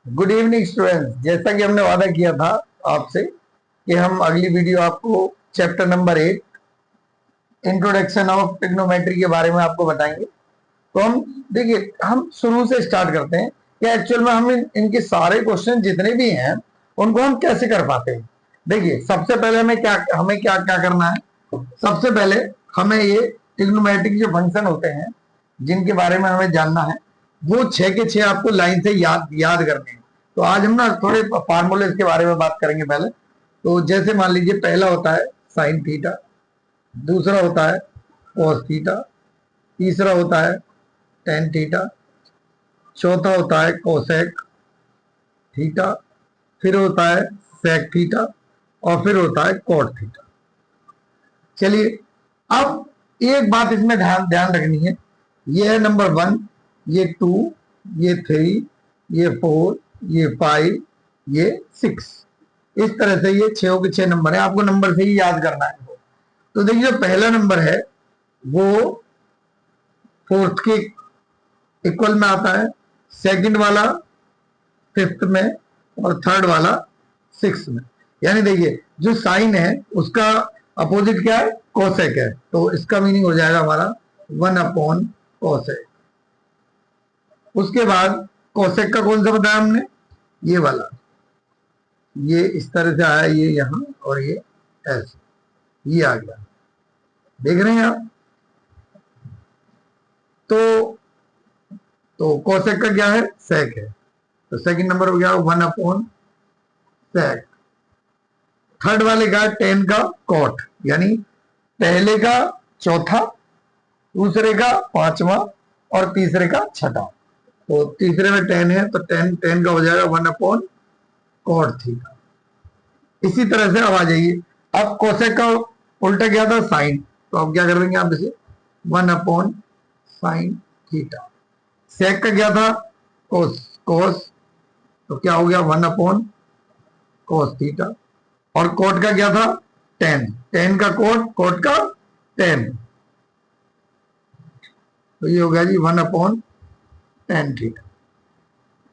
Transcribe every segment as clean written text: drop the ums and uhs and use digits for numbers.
Good evening students. जैसा कि हमने वादा किया था आपसे कि हम अगली वीडियो आपको chapter number 8 introduction of trigonometry के बारे में आपको बताएंगे। तो हम देखिए, हम शुरू से स्टार्ट करते हैं कि एक्चुअल में हम इनके सारे क्वेश्चन जितने भी हैं उनको हम कैसे कर पाते हैं। देखिए, सबसे पहले हमें क्या क्या करना है। सबसे पहले हमें ये ट्रिग्नोमेट्रिक जो फंक्शन होते हैं जिनके बारे में हमें जानना है, वो 6 के 6 आपको लाइन से याद करने हैं। तो आज हम ना थोड़े फार्मूले के बारे में बात करेंगे पहले। तो जैसे मान लीजिए, पहला होता है साइन थीटा, दूसरा होता है कोस थीटा, तीसरा होता है टेन थीटा, चौथा होता है कोसेक थीटा, फिर होता है सेक थीटा और फिर होता है कोट थीटा। चलिए, अब एक बात इसमें ध्यान ध्यान रखनी है। ये है नंबर 1, ये 2, ये 3, ये 4, ये 5, ये 6। इस तरह से ये 6 के 6 नंबर है, आपको नंबर से ही याद करना है। तो देखिए, जो पहला नंबर है वो फोर्थ के इक्वल में आता है, सेकंड वाला फिफ्थ में और थर्ड वाला सिक्स में। यानी देखिए, जो साइन है उसका अपोजिट क्या है, कोसेक है। तो इसका मीनिंग हो जाएगा हमारा 1 कोसेक। उसके बाद कोसेक का कौन सा बताया हमने, ये वाला, ये इस तरह से आया, ये यहां और ये ऐसे, ये आ गया। देख रहे हैं आप। तो कोसेक का क्या है, सेक है। तो सेकंड नंबर हो गया 1 सेक। थर्ड वाले का टेन का कॉट, यानी पहले का चौथा, दूसरे का पांचवा और तीसरे का छठा। तो तीसरे में 10 है तो 10 का हो जाएगा 1 कॉट थीटा। इसी तरह से अब आ जाइए, अब कोसेक का उल्टा क्या था, साइन। तो अब क्या कर देंगे आप इसे 1 साइन थीटा। सेक का क्या था, कोस। तो क्या हो गया 1 कोस थीटा। और कोट का क्या था, 10 का कोट का 10। तो ये हो गया जी 1/10 थीटा।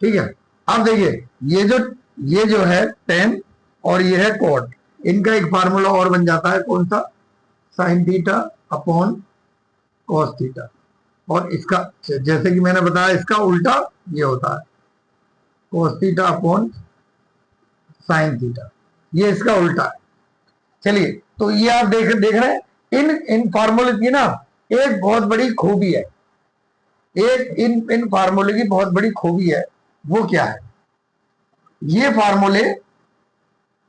ठीक है। अब देखिए, ये जो है 10 और ये है कोट, इनका एक फार्मूला और बन जाता है, कौन सा, sine theta upon cos theta. और इसका जैसे कि मैंने बताया, इसका उल्टा ये होता है, cos theta upon sine theta. ये इसका उल्टा है। चलिए, तो ये आप देख रहे हैं, इन फार्मूले की ना एक बहुत बड़ी खूबी है। एक इन फार्मूले की बहुत बड़ी खूबी है, वो क्या है, ये फार्मूले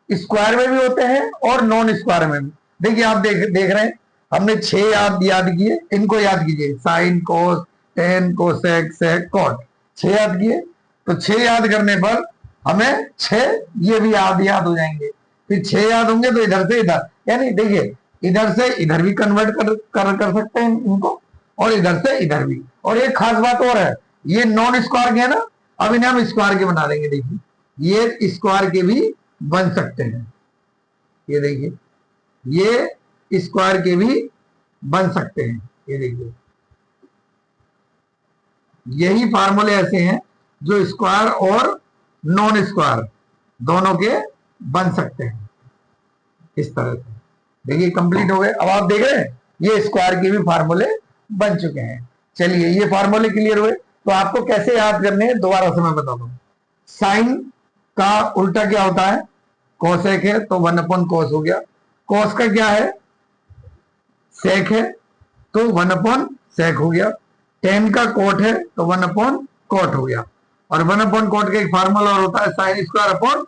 स्क्वायर में भी होते हैं और नॉन स्क्वायर में भी। देखिए, आप देख रहे हैं, हमने 6 याद किए, इनको याद कीजिए, sine cos tan cosec sec cot, 6 याद किए। तो 6 याद करने पर हमें 6 ये भी याद हो जाएंगे। फिर 6 याद होंगे तो इधर से इधर, यानी देखिए, इधर से इधर भी कन्वर्ट कर सकते हैं इनको, और इधर से इधर भी। और एक खास बात और है, ये नॉन स्क्वायर के ना, अब इन्हें हम स्क्वायर के बना देंगे। देखिए, ये स्क्वायर के भी बन सकते हैं। ये देखिए, ये स्क्वायर के भी बन सकते हैं। ये देखिए, यही फार्मूले ऐसे हैं जो स्क्वायर और नॉन स्क्वायर दोनों के बन सकते हैं। इस तरह से देखिए, कंप्लीट हो गए। अब आप देख रहे हैं, ये स्क्वायर के भी फार्मूले बन चुके हैं। चलिए, ये फार्मूले क्लियर हुए। तो आपको कैसे याद करने हैं, दोबारा से मैं बता दूं। साइन का उल्टा क्या होता है, कोसेक है, तो 1/कोस हो गया। कोस का क्या है, सेक है, तो 1/सेक हो गया। टेन का कोट है तो 1/कोट हो गया। और 1/कोट का एक फार्मूला और होता है, साइन स्क्वायर अपॉन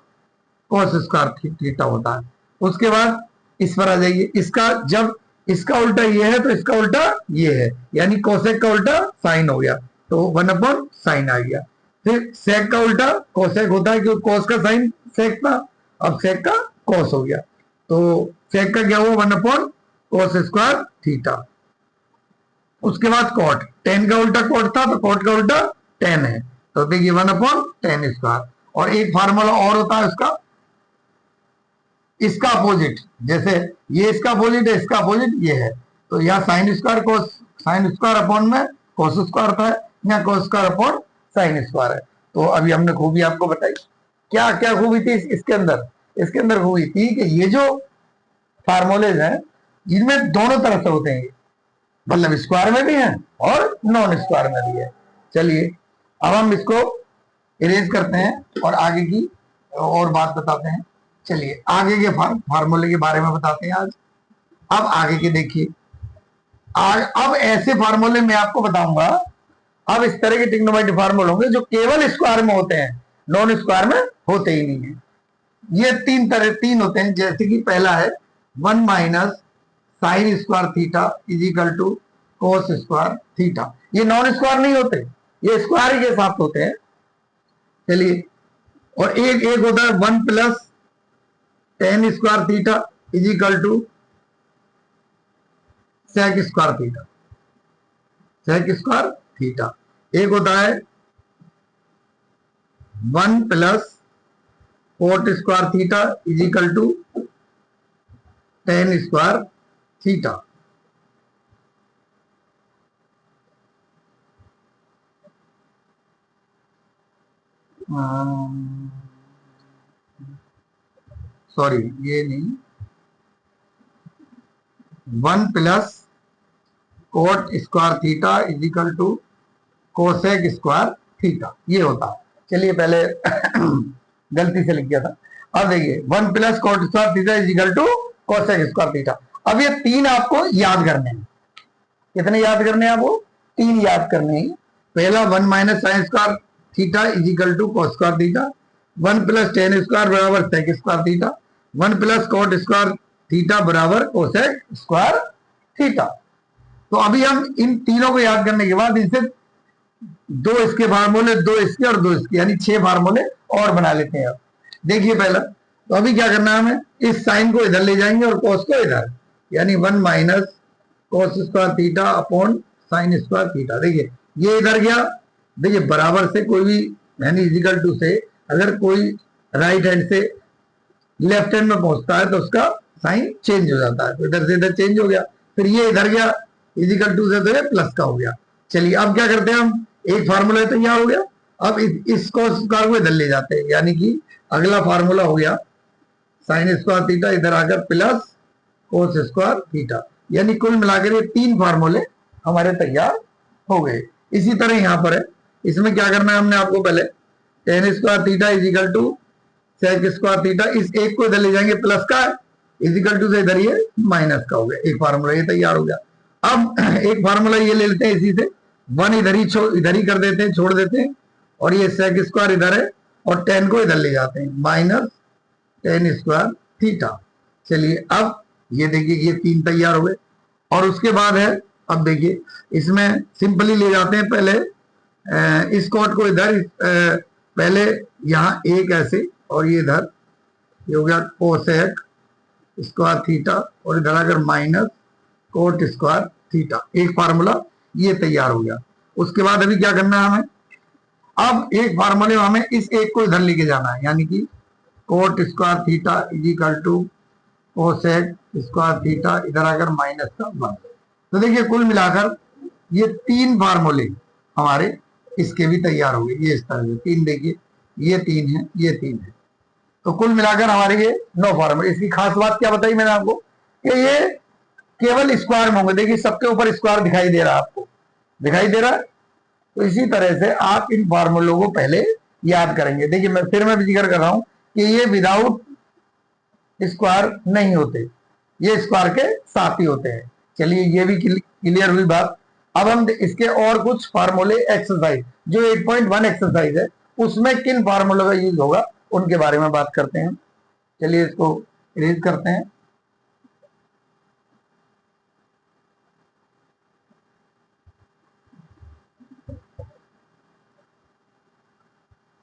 कोस स्क्वायर थीटा होता है। उसके बाद इस पर आ जाइए, इसका जब इसका उल्टा ये है तो इसका उल्टा ये है, यानी कोसेक का उल्टा साइन हो गया, तो 1/साइन आ गया। फिर सेक का उल्टा कोसेक होता है, क्योंकि कोस का साइन सेक था, अब सेक का कोस हो गया। तो सेक का क्या हुआ, 1/कोस स्क्वायर थीटा। उसके बाद कोट, 10 का उल्टा कोट था, तो कोट का उल्टा 10 है, तो देखिए 1/10 स्क्वायर। और एक फार्मूला और होता है उसका, इसका अपोजिट, जैसे ये इसका अपोजिट है, इसका अपोजिट ये है। तो यहाँ साइन स्क्वायर कोस, साइन स्क्वायर अपॉन में कोस स्क्वायर था, यहाँ cos square upon sine square है। तो अभी हमने खूबी आपको बताई। क्या क्या खूबी थी इसके अंदर? इसके अंदर खूबी थी कि ये जो फार्मूलेज हैं जिनमें दोनों तरफ से होते हैं, मतलब स्क्वायर में भी है और नॉन स्क्वायर में भी है। चलिए अब हम इसको इरेज करते हैं और आगे की और बात बताते हैं। चलिए आगे के फार्मूले के बारे में बताते हैं आज। अब आगे के देखिए, अब ऐसे फार्मूले मैं आपको बताऊंगा, अब इस तरह के ट्रिग्नोमेट्रिक फार्मूले होंगे जो केवल स्क्वायर में होते हैं, नॉन स्क्वायर में होते ही नहीं है। ये तीन होते हैं, जैसे कि पहला है 1 minus sine square theta is equal to cos square theta. ये नॉन स्क्वायर नहीं होते, ये स्क्वायर के साथ होते हैं। चलिए, और एक होता है 1 plus tan square theta is equal to sec square theta, sec square theta. एक होता है 1 plus cot square theta is equal to tan square theta. Sorry, ये नहीं, 1 plus cot square theta is equal to cosec square theta, ये होता है। चलिए पहले गलती से लिख गया था। अब देखिए 1 plus cot square theta is equal to cosec square theta. अब ये तीन आपको याद करने हैं। कितने याद करने हैं आपको? तीन याद करने हैं। पहला 1 minus sine square theta is equal to cos square theta, 1 plus tan square बराबर sec square theta, 1 plus cot square theta बराबर कोसेक स्क्वायर थीटा। तो अभी हम इन तीनों को याद करने के बाद इनसे दो इसके फार्मूले, दो इसके और दो इसके, यानी 6 फार्मूले और बना लेते हैं। अब देखिए पहला, तो अभी क्या करना है हमें, इस साइन को इधर ले जाएंगे और कोस को इधर, यानी 1 minus cos square theta upon sine square theta. देखिए ये इधर गया, देखिए बराबर से कोई भी, यानी इजिकल टू से अगर कोई राइट हैंड से लेफ्ट हैंड में पहुंचता है तो उसका साइन चेंज हो जाता है, तो इधर से इधर चेंज हो गया। फिर ये इधर गया, इजिकल टू से तो ये प्लस का हो गया। चलिए अब क्या करते हैं हम, एक फार्मूला तैयार हो गया। अब इस कोस स्क्वायर को इधर ले जाते हैं, यानी कि अगला फार्मूला हो गया साइन स्क्वायर थीटा इधर आकर प्लस कोस स्क्वायर थीटा, यानी कुल मिलाकर ये 3 फार्मूले हमारे तैयार हो गए। इसी तरह यहां पर है, इसमें क्या करना है हमने आपको, पहले tan square theta is equal to sec square theta, इस एक को इधर ले जाएंगे प्लस का, इज इक्वल टू से इधर ये माइनस का हो गया। एक फार्मूला ये तैयार हो गया। अब एक फार्मूला ये ले लेते हैं, इसी से 1 इधर ही कर देते हैं, छोड़ देते हैं, और ये सेक स्क्वायर इधर है और 10 को इधर ले जाते हैं, माइनस टेन स्क्वायर थीटा। चलिए अब ये देखिए ये 3 तैयार हो गए। और उसके बाद है, अब देखिए इसमें सिंपली ले जाते हैं, पहले इस कोट को इधर, पहले यहाँ एक ऐसे और ये इधर, ये हो गया कोसेक स्क्वायर थीटा और इधर आकर माइनस कोट स्क्वायर थीटा। एक फार्मूला ये तैयार हो गया। उसके बाद अभी क्या करना है हमें, अब एक फार्मूले में हमें इस एक को इधर लेके जाना है, यानी कि cot square theta is equal to cosec square theta इधर आकर माइनस का 1। तो देखिए कुल मिलाकर ये 3 फार्मूले हमारे इसके भी तैयार हो गए। ये इस तरह से 3, देखिए ये 3 है, ये 3 है, तो कुल मिलाकर हमारे ये 9 फार्मूले। इसकी खास बात क्या बताई मैंने आपको, कि ये केवल स्क्वायर में होंगे। देखिए सबके ऊपर स्क्वायर दिखाई दे रहा है, आपको दिखाई दे रहा है। तो इसी तरह से आप इन फार्मूलों को पहले याद करेंगे। देखिए मैं फिर जिक्र कर रहा हूं कि ये विदाउट स्क्वायर नहीं होते, ये स्क्वायर के साथ ही होते हैं। चलिए ये भी क्लियर हुई बात। अब हम इसके और कुछ फार्मूले एक्सरसाइज, जो 8.1 एक्सरसाइज है, उसमें किन फार्मूलों का यूज होगा उनके बारे में बात करते हैं। चलिए इसको इरेज करते हैं।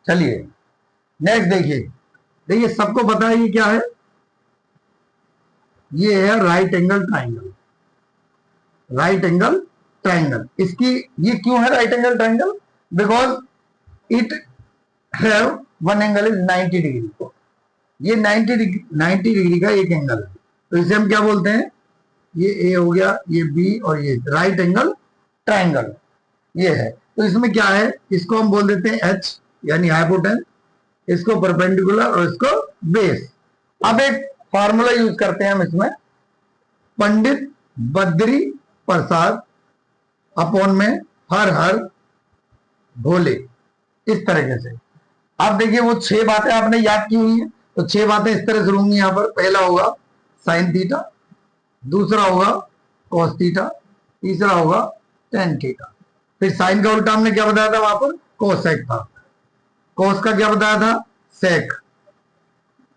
चलिए नेक्स्ट देखिए सबको पता है ये क्या है, ये है right angle triangle. Right angle triangle, इसकी ये क्यों है right angle triangle, because it have one angle is 90 degree. ये 90 डिग्री का एक एंगल है, तो इसे हम क्या बोलते हैं, ये ए हो गया, ये बी और ये राइट एंगल ट्राइंगल ये है। तो इसमें क्या है, इसको हम बोल देते हैं एच, यानी हाइपोटेन्स, इसको परपेंडिकुलर और इसको बेस। अब एक फार्मूला यूज करते हैं हम इसमें, पंडित बद्री प्रसाद अपॉन में हर भोले, इस तरीके से। आप देखिए वो 6 बातें आपने याद की हुई है, तो 6 बातें इस तरह से होंगी यहाँ पर। पहला होगा साइन थीटा, दूसरा होगा कॉस थीटा, तीसरा होगा टेन थीटा। फिर साइन का उल्टा हमने क्या बताया था वहां पर, कोसेक था। कॉस का क्या बताया था, सेक,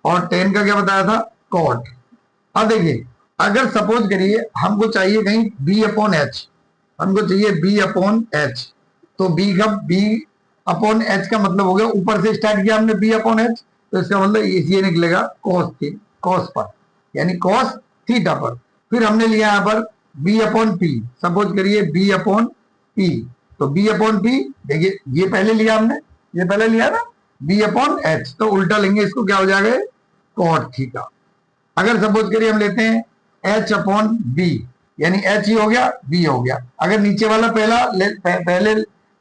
और टेन का क्या बताया था, कॉट। अब देखिए अगर सपोज करिए हमको चाहिए कहीं बी अपॉन एच, हमको चाहिए बी अपॉन एच, तो बी का बी अपॉन एच का मतलब हो गया, ऊपर से स्टार्ट किया हमने बी अपॉन एच, तो इसका मतलब ये निकलेगा कॉस पर, यानी कॉस थीटा पर। फिर हमने लिया यहाँ पर बी अपॉन पी, सपोज करिए बी अपॉन पी, तो बी अपॉन पी, देखिए ये पहले लिया हमने, ये पहले लिया ना बी अपॉन एच, तो उल्टा लेंगे इसको, क्या हो जाएगा कॉट थीटा। अगर सपोज करिए हम लेते हैं एच अपॉन बी, यानी एच ही हो गया बी हो गया। अगर नीचे वाला पहले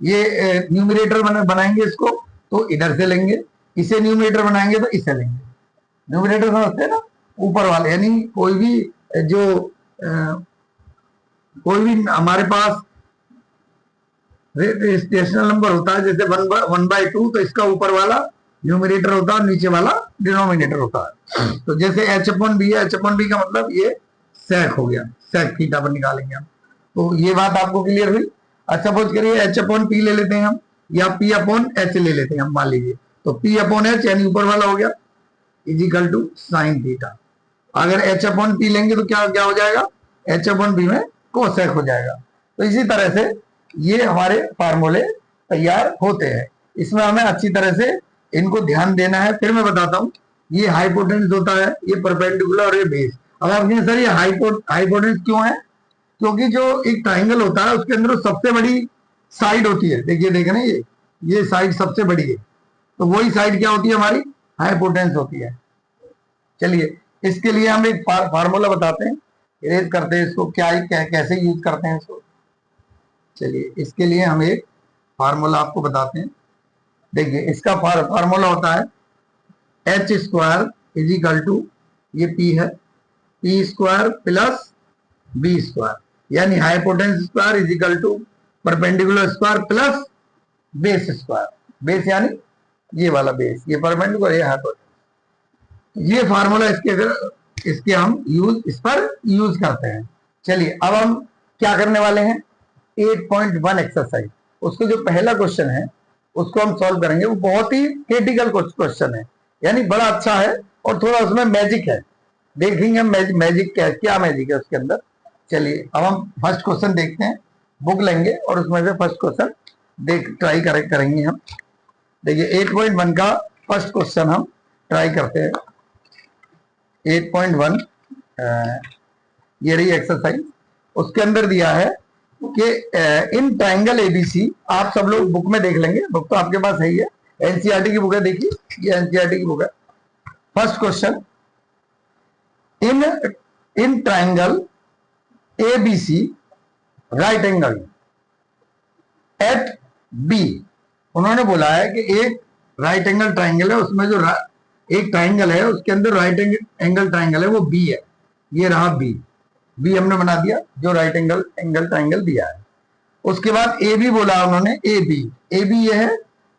ये न्यूमरेटर बनाएंगे इसको, तो इधर से लेंगे, इसे न्यूमरेटर बनाएंगे तो इसे लेंगे। न्यूमरेटर समझते हैं ना, ऊपर वाले, यानी कोई भी हमारे पास रेशनल नंबर होता है, जैसे 1/2, तो इसका ऊपर वाला न्यूमरेटर होता है और नीचे वाला डिनोमिनेटर होता है। तो जैसे एच अपॉन बी है, एच अपॉन बी का मतलब ये सेक हो गया, सेक थीटा पर निकालेंगे हम। तो ये बात आपको क्लियर हुई। अच्छा सपोज करिए एच अपॉन पी ले लेते हैं हम, या पी अपॉन एच ले लेते हैं हम, मान लीजिए, तो पी अपॉन एच यानी ऊपर वाला हो गया इजिकल टू साइन थीटा। अगर एच अपॉन पी लेंगे तो क्या क्या हो जाएगा, एच अपॉन पी में कोसेक हो जाएगा। तो इसी तरह से ये हमारे फार्मूले तैयार होते हैं। इसमें हमें अच्छी तरह से इनको ध्यान देना है। फिर मैं बताता हूं, ये हाइपोटेन्स होता है, ये परपेंडिकुलर और ये बेस। अब आप कहें सर ये हाइपोटेन्स क्यों है, क्योंकि जो एक ट्राइंगल होता है उसके अंदर सबसे बड़ी साइड होती है, देखिए देखे ना, ये साइड सबसे बड़ी है, तो वही साइड क्या होती है हमारी, हाइपोटेन्स होती है। चलिए इसके लिए हम एक फार्मूला बताते हैं, इरेज करते हैं इसको, कैसे यूज करते हैं इसको। चलिए इसके लिए हम एक फार्मूला आपको बताते हैं। देखिए इसका फार्मूला होता है एच स्क्वायर इजिकल टू, ये पी है, P square plus B square, यानी hypotenuse square equal to perpendicular square plus base square. Base यानी ये वाला बेस, ये परपेंडिकुलर, ये हाइपोटेन्स। ये फार्मूला इसके हम इस पर यूज करते हैं। चलिए अब हम क्या करने वाले हैं, 8.1 एक्सरसाइज, उसको जो पहला क्वेश्चन है उसको हम सॉल्व करेंगे। वो बहुत ही क्रिटिकल क्वेश्चन है, यानी बड़ा अच्छा है और थोड़ा उसमें मैजिक है। देखेंगे हम मैजिक क्या मैजिक है उसके अंदर। चलिए अब हम फर्स्ट क्वेश्चन देखते हैं, बुक लेंगे और उसमें से फर्स्ट क्वेश्चन ट्राई करेंगे हम। देखिए 8.1 का फर्स्ट क्वेश्चन हम ट्राई करते हैं। 8.1 ये रही एक्सरसाइज, उसके अंदर दिया है कि इन ट्राइंगल एबीसी, आप सब लोग बुक में देख लेंगे, बुक तो आपके पास है ही है, एनसीईआरटी की बुक है, देखिए ये एनसीईआरटी की बुक है। First question, in triangle ABC right angle at B, उन्होंने बोला है कि एक राइट एंगल ट्राइंगल है, उसमें जो एक ट्राइंगल है उसके अंदर राइट एंगल ट्राइंगल है वो बी है, ये रहा बी हमने बना दिया जो राइट एंगल ट्राइंगल दिया है। उसके बाद ए बी बोला उन्होंने, ए बी ये है,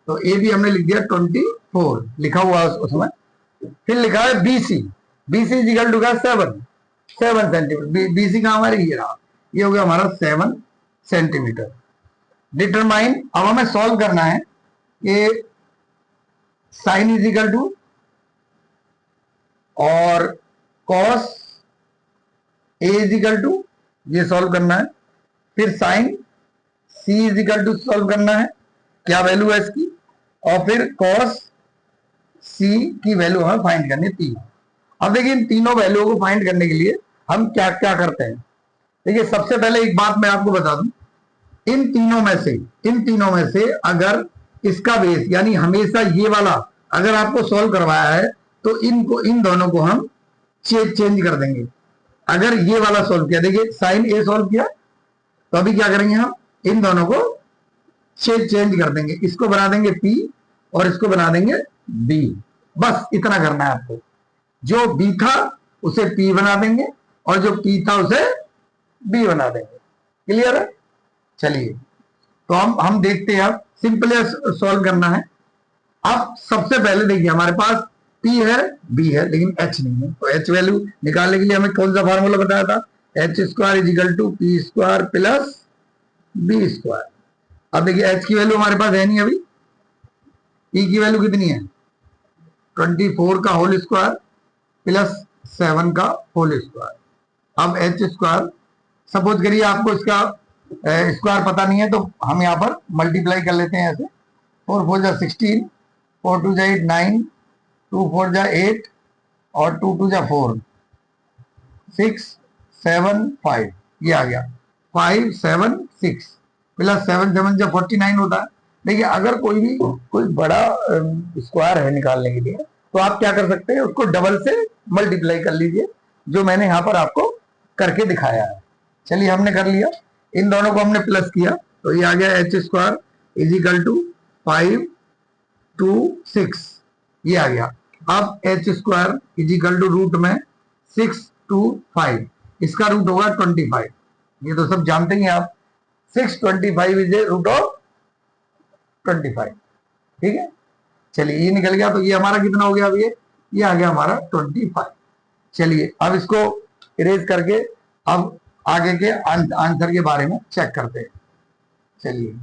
तो ए बी हमने लिख दिया 24 लिखा हुआ उसमें। फिर लिखा है BC equal to 7 centimetre. BC का हमारे ये रहा, ये हो गया हमारा 7 सेंटीमीटर। डिटरमाइन, अब हमें सॉल्व करना है कि साइन इज इक्वल टू और cos A is equal to, ये सॉल्व करना है। फिर sine C is equal to solve करना है, क्या वैल्यू है इसकी, और फिर कॉस सी की वैल्यू हमें फाइंड करनी है, तीनों। अब देखिए इन तीनों वैल्यू को फाइंड करने के लिए हम क्या क्या करते हैं। देखिए सबसे पहले एक बात मैं आपको बता दूं, इन तीनों में से अगर इसका बेस, यानी हमेशा ये वाला अगर आपको सॉल्व करवाया है तो इन दोनों को हम चेंज कर देंगे। अगर ये वाला सॉल्व किया, देखिए साइन ए सॉल्व किया, तो अभी क्या करेंगे हम इन दोनों को चेंज कर देंगे, इसको बना देंगे पी और इसको बना देंगे बी। बस इतना करना है आपको। जो बी था उसे पी बना देंगे और जो पी था उसे बी बना देंगे। क्लियर है? चलिए तो हम देखते हैं। अब सिंपल सॉल्व करना है। अब सबसे पहले देखिए हमारे पास P है, B है, लेकिन H नहीं है। तो H वैल्यू निकालने के लिए हमें कौन सा फार्मूला बताया था? H square is equal to P square plus B square. अब देखिए H की वैल्यू हमारे पास है नहीं अभी। P की वैल्यू कितनी है? 24 का होल स्क्वायर प्लस 7 का होल स्क्वायर। अब H स्क्वायर, सपोज करिए आपको इसका स्क्वायर पता नहीं है तो हम यहाँ पर मल्टीप्लाई कर लेते हैं ऐसे। 4 4 जा 16, 4 2 जा 8 9, 2 4 जा 8 और 2 2 जा 4, 6 7 5, ये आ गया 5 7 6 प्लस 7 7 जा 49 होता है। देखिए अगर कोई बड़ा स्क्वायर है निकालने के लिए तो आप क्या कर सकते हैं, उसको डबल से मल्टीप्लाई कर लीजिए, जो मैंने यहाँ पर आपको करके दिखाया है। चलिए हमने कर लिया, इन दोनों को हमने प्लस किया तो ये आ गया H square is equal to 5 2 6, ये आ गया। अब H square is equal to root में 6 2 5, इसका रूट होगा 25। ये तो सब जानते हैं आप, 625 इज ए रूट ऑफ 25। ठीक है, चलिए ये निकल गया। तो ये हमारा कितना हो गया? अब ये आ गया हमारा 25। चलिए अब इसको इरेज करके अब आगे के आंसर के बारे में चेक करते हैं। चलिए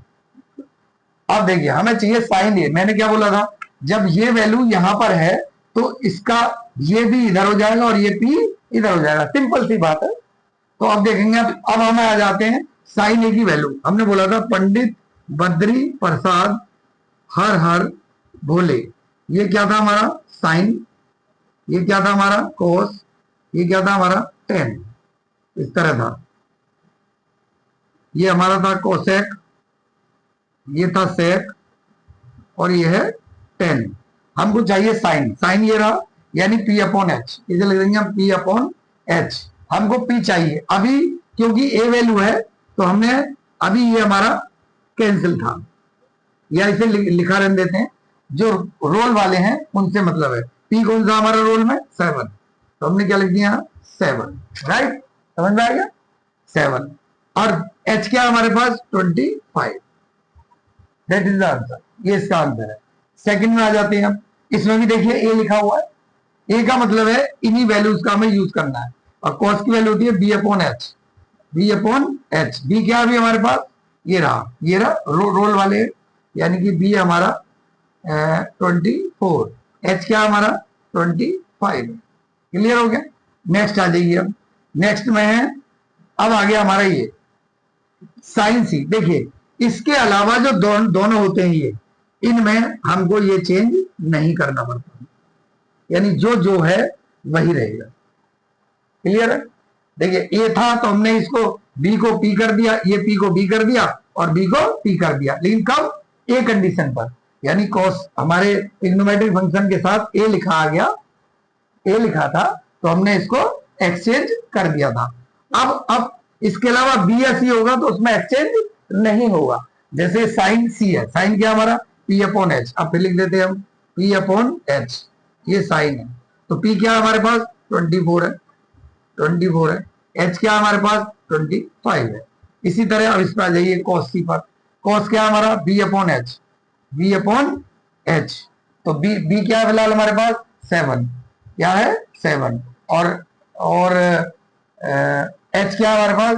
अब देखिए हमें चाहिए साइन ए। मैंने क्या बोला था, जब ये वैल्यू यहां पर है तो इसका ये भी इधर हो जाएगा और ये पी इधर हो जाएगा। सिंपल सी बात है। तो अब देखेंगे, अब हम आ जाते हैं साइन ए की वैल्यू। हमने बोला था पंडित बद्री प्रसाद हर हर भोले, ये क्या था हमारा साइन, ये क्या था हमारा कोस, ये क्या था हमारा टेन। इस तरह था, ये हमारा था कोसेक, ये था सेक और ये है टेन। हमको चाहिए साइन, साइन ये रहा यानी पी अपॉन एच, इसे लिख देंगे हम पी अपॉन एच। हमको पी चाहिए अभी, क्योंकि ए वैल्यू है तो हमने अभी ये हमारा कैंसिल था, या इसे लिखा रहने देते हैं। जो रोल वाले हैं उनसे मतलब है। पी कौन सा हमारा रोल में? 7, तो हमने क्या लिख दिया 7। राइट, समझ में आ गया? 7 और एच क्या हमारे पास 25। दैट इज द आंसर, ये इसका आंसर है। सेकंड में आ जाते हैं हम। इसमें भी देखिए ए लिखा हुआ है, ए का मतलब है इन्हीं वैल्यूज का हमें यूज करना है। और कॉस की वैल्यू होती है B upon H, B upon H. B क्या अभी हमारे पास ये रहा रोल वाले, यानी कि बी हमारा 24, एच क्या हमारा 25। क्लियर हो गया? नेक्स्ट आ जाइए। अब नेक्स्ट में है, अब आ गया हमारा ये साइन सी। देखिए इसके अलावा जो दोनों होते हैं ये, इनमें हमको ये चेंज नहीं करना पड़ता, यानी जो है वही रहेगा। क्लियर है? देखिए ए था तो हमने इसको बी को पी कर दिया, ये पी को बी कर दिया और बी को पी कर दिया, लेकिन कब? ए कंडीशन पर, यानी कॉस हमारे ट्रिग्नोमेट्रिक फंक्शन के साथ ए लिखा आ गया, ए लिखा था तो हमने इसको एक्सचेंज कर दिया था। अब इसके अलावा बी या सी होगा तो उसमें एक्सचेंज नहीं होगा। जैसे साइन सी है, साइन क्या हमारा पी अपॉन एच। अब फिर लिख देते हैं हम पी अपॉन एच, ये साइन है। तो पी क्या हमारे पास 24 है, 24 है। एच क्या हमारे पास 25 है। इसी तरह अब इस पर आ जाइए कॉस सी पर। कॉस क्या हमारा B upon H, B upon H. तो बी क्या है फिलहाल हमारे पास 7, क्या है 7 और एच क्या है हमारे पास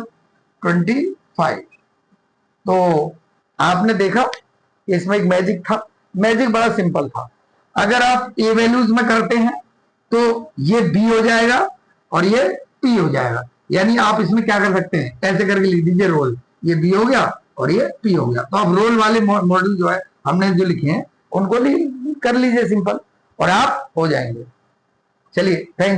25। तो आपने देखा इसमें एक मैजिक था। मैजिक बड़ा सिंपल था। अगर आप ए वैल्यूज में करते हैं तो ये बी हो जाएगा और ये पी हो जाएगा। यानी आप इसमें क्या कर सकते हैं, ऐसे करके लिख दीजिए रोल, ये बी हो गया और ये पी हो गया। तो अब रोल वाले मॉडल जो है हमने जो लिखे हैं उनको कर लीजिए सिंपल और आप हो जाएंगे। चलिए थैंक